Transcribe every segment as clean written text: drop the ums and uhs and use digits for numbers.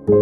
Hi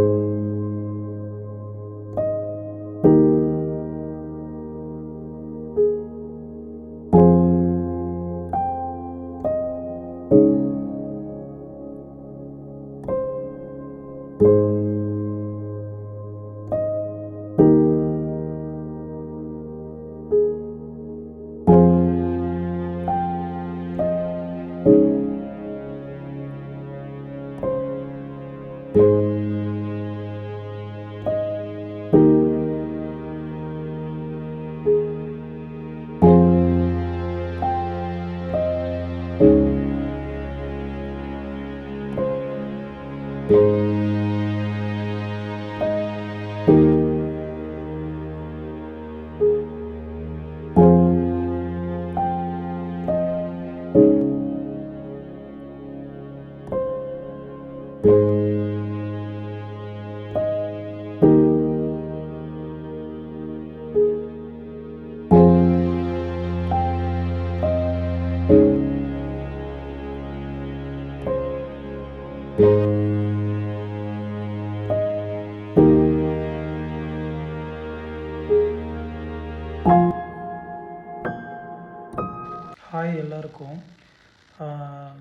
எல்லாருக்கும்.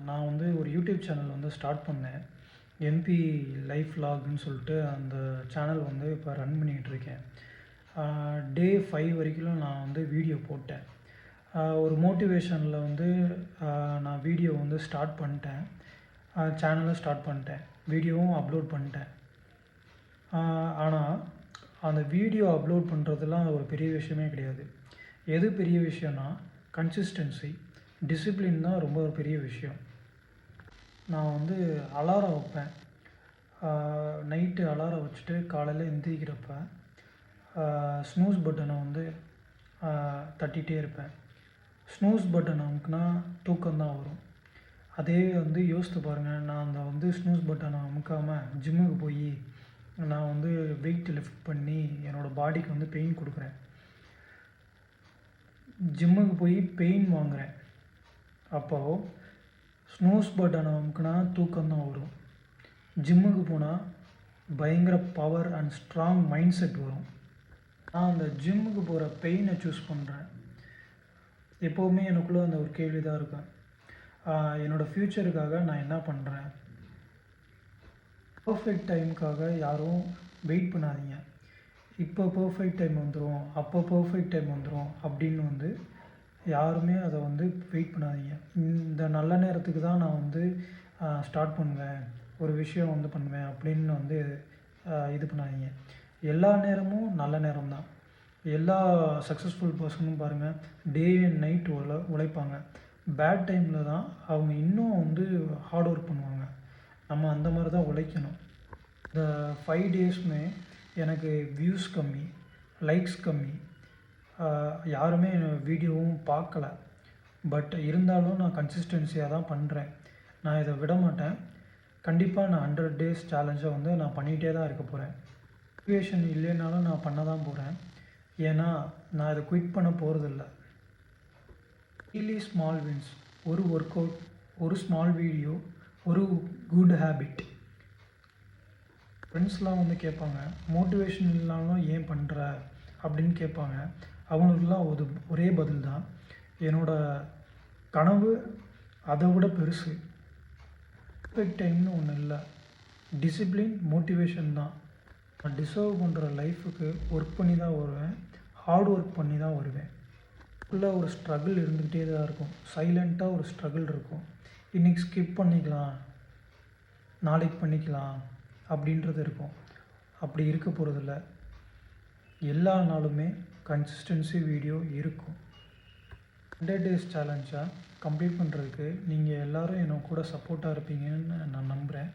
நான் வந்து ஒரு யூடியூப் சேனல் வந்து ஸ்டார்ட் பண்ணேன். எம்பி லைஃப் வ்ளாக்னு சொல்லிட்டு அந்த சேனல் வந்து இப்போ ரன் பண்ணிகிட்ருக்கேன். டே 5 வரைக்கும் நான் வந்து வீடியோ போட்டேன். ஒரு மோட்டிவேஷனில் வந்து நான் வீடியோ வந்து ஸ்டார்ட் பண்ணிட்டேன். சேனலும் ஸ்டார்ட் பண்ணிட்டேன். வீடியோவும் அப்லோட் பண்ணிட்டேன். ஆனால் அந்த வீடியோ அப்லோட் பண்ணுறதுலாம் ஒரு பெரிய விஷயமே கிடையாது. எது பெரிய விஷயம்னா கன்சிஸ்டன்சி, டிசிப்ளின் தான் ரொம்ப ஒரு பெரிய விஷயம். நான் வந்து அலாரம் வைப்பேன். நைட்டு அலாரம் வச்சுட்டு காலையில் எந்திரிக்கிறப்ப ஸ்னூஸ் பட்டனை வந்து தட்டிகிட்டே இருப்பேன். ஸ்னூஸ் பட்டன் அமுக்குனா தூக்கம்தான் வரும். அதே வந்து யோசித்து பாருங்கள், நான் அந்த வந்து ஸ்னூஸ் பட்டனை அமுக்காமல் ஜிம்முக்கு போய் நான் வந்து வெயிட் லிஃப்ட் பண்ணி என்னோடய பாடிக்கு வந்து பெயின் கொடுக்குறேன். ஜிம்முக்கு போய் பெயின் வாங்குகிறேன். அப்போது ஸ்னூஸ் பட்டனை அமுக்குனா தூக்கம்தான் வரும். ஜிம்முக்கு போனால் பயங்கர power and strong mind set வரும். நான் அந்த ஜிம்முக்கு போகிற பெயினை சூஸ் பண்ணுறேன். எப்போவுமே எனக்குள்ளே அந்த ஒரு கேள்வி தான் இருக்கும், என்னோடய ஃப்யூச்சருக்காக நான் என்ன பண்ணுறேன். பர்ஃபெக்ட் டைமுக்காக யாரும் வெயிட் பண்ணாதீங்க. இப்போ பர்ஃபெக்ட் டைம் வந்துடும், அப்போ பர்ஃபெக்ட் டைம் வந்துடும் அப்படின்னு வந்து யாருமே அதை வந்து வெயிட் பண்ணாதீங்க. இந்த நல்ல நேரத்துக்கு தான் நான் வந்து ஸ்டார்ட் பண்ணுவேன், ஒரு விஷயம் வந்து பண்ணுவேன் அப்படின்னு வந்து இது பண்ணாதீங்க. எல்லா நேரமும் நல்ல நேரம் தான். எல்லா சக்ஸஸ்ஃபுல் பர்சனும் பாருங்கள், டே அண்ட் நைட் உழைப்பாங்க. பேட் டைமில் தான் அவங்க இன்னும் வந்து ஹார்ட் ஒர்க் பண்ணுவாங்க. நம்ம அந்த மாதிரி தான் உழைக்கணும். இந்த 5 டேஸுமே எனக்கு வியூஸ் கம்மி, லைக்ஸ் கம்மி, யாருமே வீடியோவும் பார்க்கல. பட் இருந்தாலும் நான் கன்சிஸ்டன்சியாக தான் பண்ணுறேன். நான் இதை விட மாட்டேன். கண்டிப்பாக நான் 100 டேஸ் சேலஞ்சை வந்து நான் பண்ணிகிட்டே தான் இருக்க போகிறேன். மோட்டிவேஷன் இல்லைனாலும் நான் பண்ண தான் போகிறேன். ஏன்னா நான் இதை குவிட் பண்ண போகிறதில்ல. டெய்லி ஸ்மால் வின்ஸ், ஒரு ஒர்க் அவுட், ஒரு ஸ்மால் வீடியோ, ஒரு குட் ஹேபிட். ஃப்ரெண்ட்ஸ்லாம் வந்து கேட்பாங்க, மோட்டிவேஷன் இல்லாமல் ஏன் பண்ணுற அப்படின்னு கேட்பாங்க. அவங்களுக்குலாம் ஒரே பதில் தான், என்னோடய கனவு அதை விட பெருசு. பர்ஃபெக்ட் டைம்னு ஒன்று இல்லை, டிசிப்ளின், மோட்டிவேஷன் தான். நான் டிசர்வ் பண்ணுற லைஃபுக்கு ஒர்க் பண்ணி தான் வருவேன், ஹார்ட் ஒர்க் பண்ணி தான் வருவேன். உள்ளே ஒரு ஸ்ட்ரகிள் இருந்துக்கிட்டே தான் இருக்கும். சைலண்ட்டாக ஒரு ஸ்ட்ரகிள் இருக்கும். இன்றைக்கி ஸ்கிப் பண்ணிக்கலாம், நாளைக்கு பண்ணிக்கலாம் அப்படின்றது இருக்கும். அப்படி இருக்க போகிறதில்ல. எல்லா நாளுமே கன்சிஸ்டன்சி வீடியோ இருக்கும். 100 டேஸ் சேலஞ்சாக கம்ப்ளீட் பண்ணுறதுக்கு நீங்கள் எல்லோரும் எனக்கு கூட சப்போர்ட்டாக இருப்பீங்கன்னு நான் நம்புகிறேன்.